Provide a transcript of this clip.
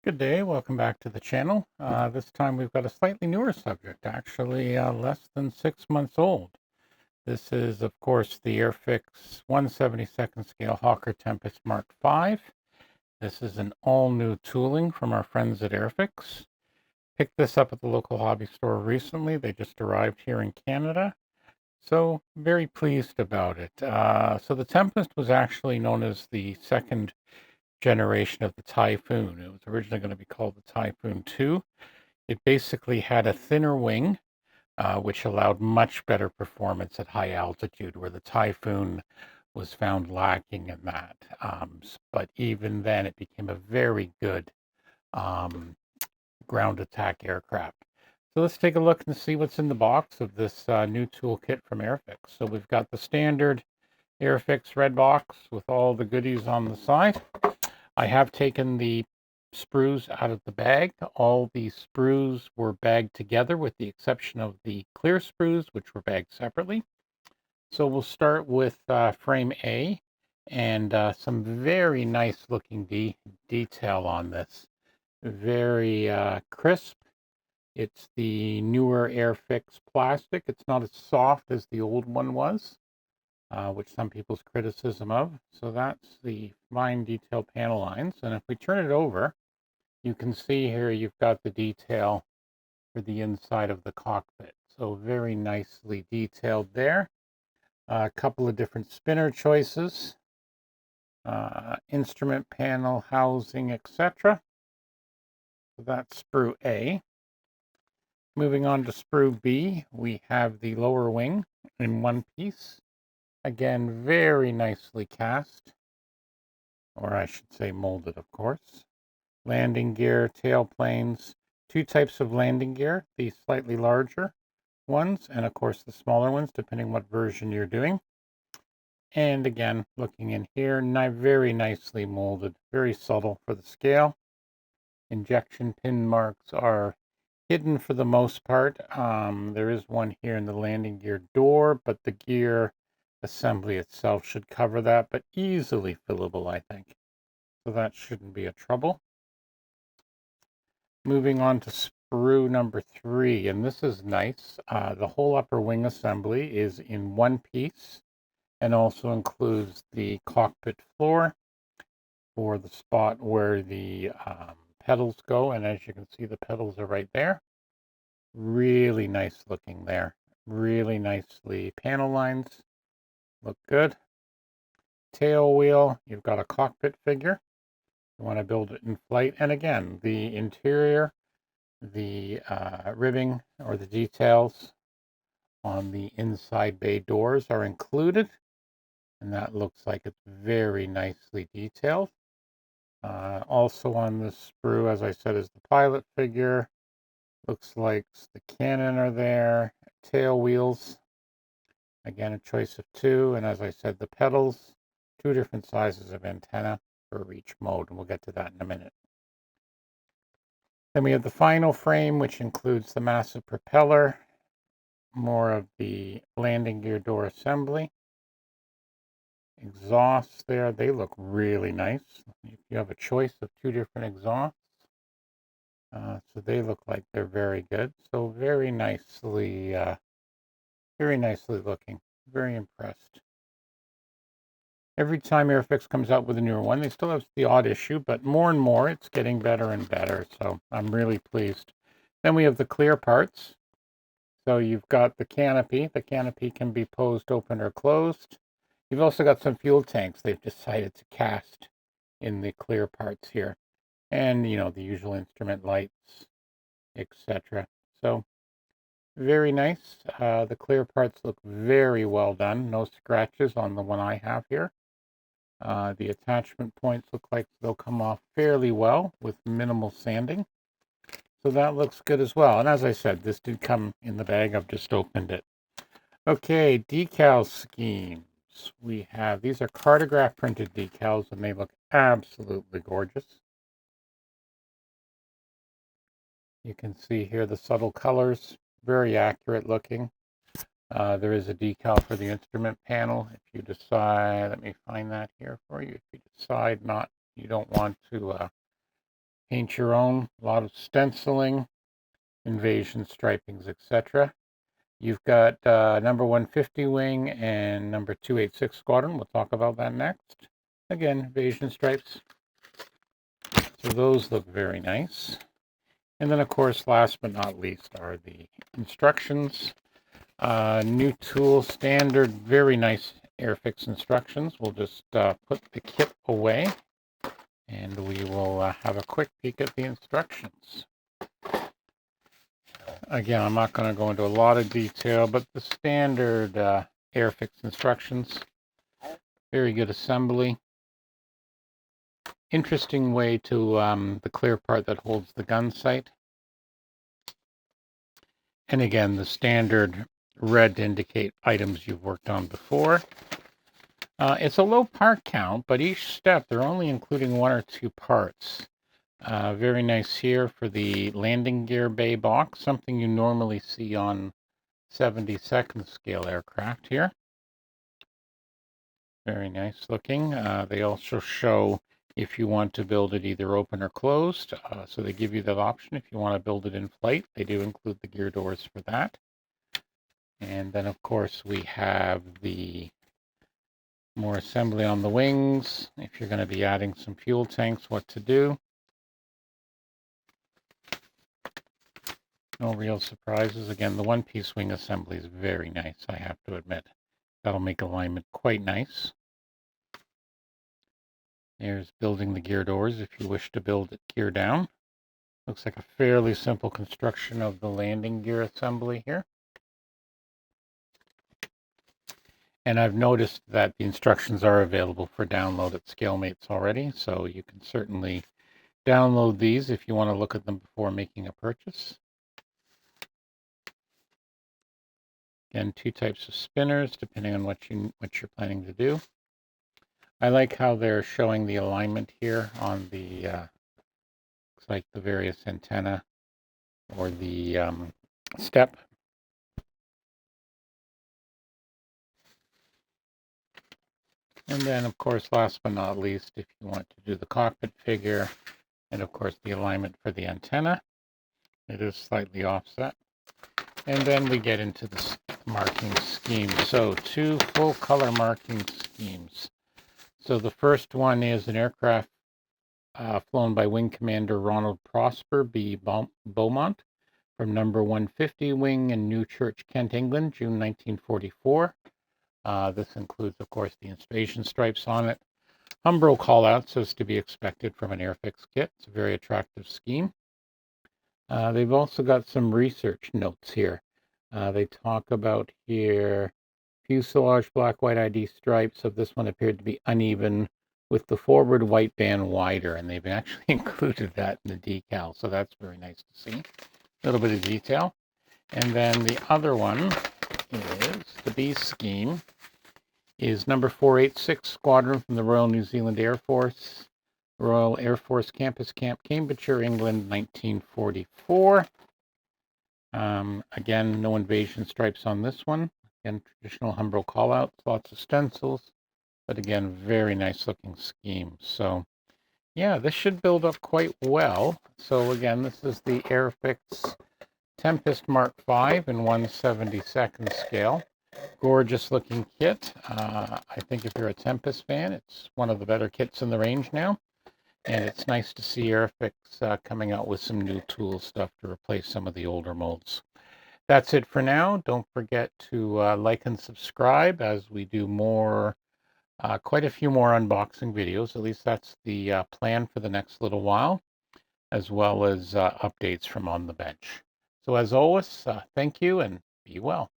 Good day, welcome back to the channel. This time we've got a slightly newer subject, actually less than 6 months old. This is, of course, the Airfix 1/72nd scale Hawker Tempest Mk V. This is an all-new tooling from our friends at Airfix. Picked this up at the local hobby store recently. They just arrived here in Canada, so very pleased about it. So the Tempest was actually known as the second generation of the Typhoon. It was originally going to be called the Typhoon 2. It basically had a thinner wing, which allowed much better performance at high altitude, where the Typhoon was found lacking in that. But even then, it became a very good um, ground attack aircraft. So let's take a look and see what's in the box of this new toolkit from Airfix. So we've got the standard Airfix red box with all the goodies on the side. I have taken the sprues out of the bag. All the sprues were bagged together with the exception of the clear sprues, which were bagged separately. So we'll start with frame A and some very nice looking detail on this. Very crisp. It's the newer Airfix plastic. It's not as soft as the old one was, which some people's criticism of. So that's the fine detail panel lines. And if we turn it over, you can see here you've got the detail for the inside of the cockpit. So very nicely detailed there. A couple of different spinner choices, instrument panel, housing, etc. So that's sprue A. Moving on to sprue B, we have the lower wing in one piece. Again, very nicely cast, or I should say molded, of course. Landing gear, tail planes, two types of landing gear, the slightly larger ones, and of course the smaller ones, depending what version you're doing. And again, looking in here, very nicely molded, very subtle for the scale. Injection pin marks are hidden for the most part. There is one here in the landing gear door, but the gear assembly itself should cover that, but easily fillable, I think. So that shouldn't be a trouble. Moving on to sprue number 3, and this is nice. The whole upper wing assembly is in one piece and also includes the cockpit floor for the spot where the pedals go. And as you can see, the pedals are right there. Really nice looking there. Really nicely panel lines. Look good. Tail wheel, you've got a cockpit figure. You want to build it in flight. And again, the interior, the ribbing or the details on the inside bay doors are included. And that looks like it's very nicely detailed. Also on this sprue, as I said, is the pilot figure. Looks like the cannon are there. Tail wheels. Again, a choice of 2. And as I said, the pedals. 2 different sizes of antenna for each mode. And we'll get to that in a minute. Then we have the final frame, which includes the massive propeller. More of the landing gear door assembly. Exhausts there, they look really nice. You have a choice of 2 different exhausts. So they look like they're very good. So very nicely looking. Very impressed. Every time Airfix comes out with a newer one, they still have the odd issue, but more and more it's getting better and better. So I'm really pleased. Then we have the clear parts. So you've got the canopy. The canopy can be posed open or closed. You've also got some fuel tanks they've decided to cast in the clear parts here. And, you know, the usual instrument lights, etc. So very nice. The clear parts look very well done. No scratches on the one I have here. The attachment points look like they'll come off fairly well with minimal sanding. So that looks good as well. And as I said, this did come in the bag. I've just opened it. Okay, decal schemes. We have, these are cartograph printed decals and they look absolutely gorgeous. You can see here the subtle colors, very accurate looking. There is a decal for the instrument panel. If you decide, let me find that here for you. If you decide you don't want to paint your own, a lot of stenciling, invasion stripings, etc. You've got number 150 wing and number 286 squadron. We'll talk about that next. Again, invasion stripes. So those look very nice. And then, of course, last but not least are the instructions. New tool, standard, very nice Airfix instructions. We'll just put the kit away and we will have a quick peek at the instructions. Again, I'm not going to go into a lot of detail, but the standard Airfix instructions, very good assembly. Interesting way to the clear part that holds the gun sight. And again, the standard red to indicate items you've worked on before. It's a low part count, but each step they're only including 1 or 2 parts. Very nice here for the landing gear bay box, something you normally see on 72nd scale aircraft here. Very nice looking. They also show if you want to build it either open or closed. So they give you that option if you want to build it in flight. They do include the gear doors for that. And then, of course, we have the more assembly on the wings. If you're going to be adding some fuel tanks, what to do. No real surprises. Again, the one-piece wing assembly is very nice, I have to admit. That'll make alignment quite nice. There's building the gear doors if you wish to build it gear down. Looks like a fairly simple construction of the landing gear assembly here. And I've noticed that the instructions are available for download at ScaleMates already, so you can certainly download these if you want to look at them before making a purchase. Again, 2 types of spinners, depending on what you're planning to do. I like how they're showing the alignment here on the, looks like the various antenna or the step. And then, of course, last but not least, if you want to do the cockpit figure, and of course the alignment for the antenna, it is slightly offset. And then we get into the marking scheme. So 2 full color marking schemes. So the first one is an aircraft flown by Wing Commander Ronald Prosper B. Beaumont from number 150 wing in Newchurch, Kent, England, June 1944. This includes, of course, the invasion stripes on it. Umbro callouts as to be expected from an Airfix kit. It's a very attractive scheme. They've also got some research notes here. They talk about here fuselage black white ID stripes of this one appeared to be uneven with the forward white band wider, and they've actually included that in the decal, so that's very nice to see. A little bit of detail. And then the other one is the B scheme is number 486 Squadron from the Royal New Zealand Air Force, Royal Air Force Campus Camp, Cambridgeshire, England, 1944. Again, no invasion stripes on this one. Again, traditional Umbro callouts, lots of stencils, but again, very nice looking scheme. So yeah, this should build up quite well. So again, this is the Airfix Tempest Mk V in 1/72nd scale. Gorgeous looking kit. I think if you're a Tempest fan, it's one of the better kits in the range now. And it's nice to see Airfix coming out with some new tool stuff to replace some of the older molds. That's it for now. Don't forget to like and subscribe as we do more, quite a few more unboxing videos. At least that's the plan for the next little while, as well as updates from on the bench. So as always, thank you and be well.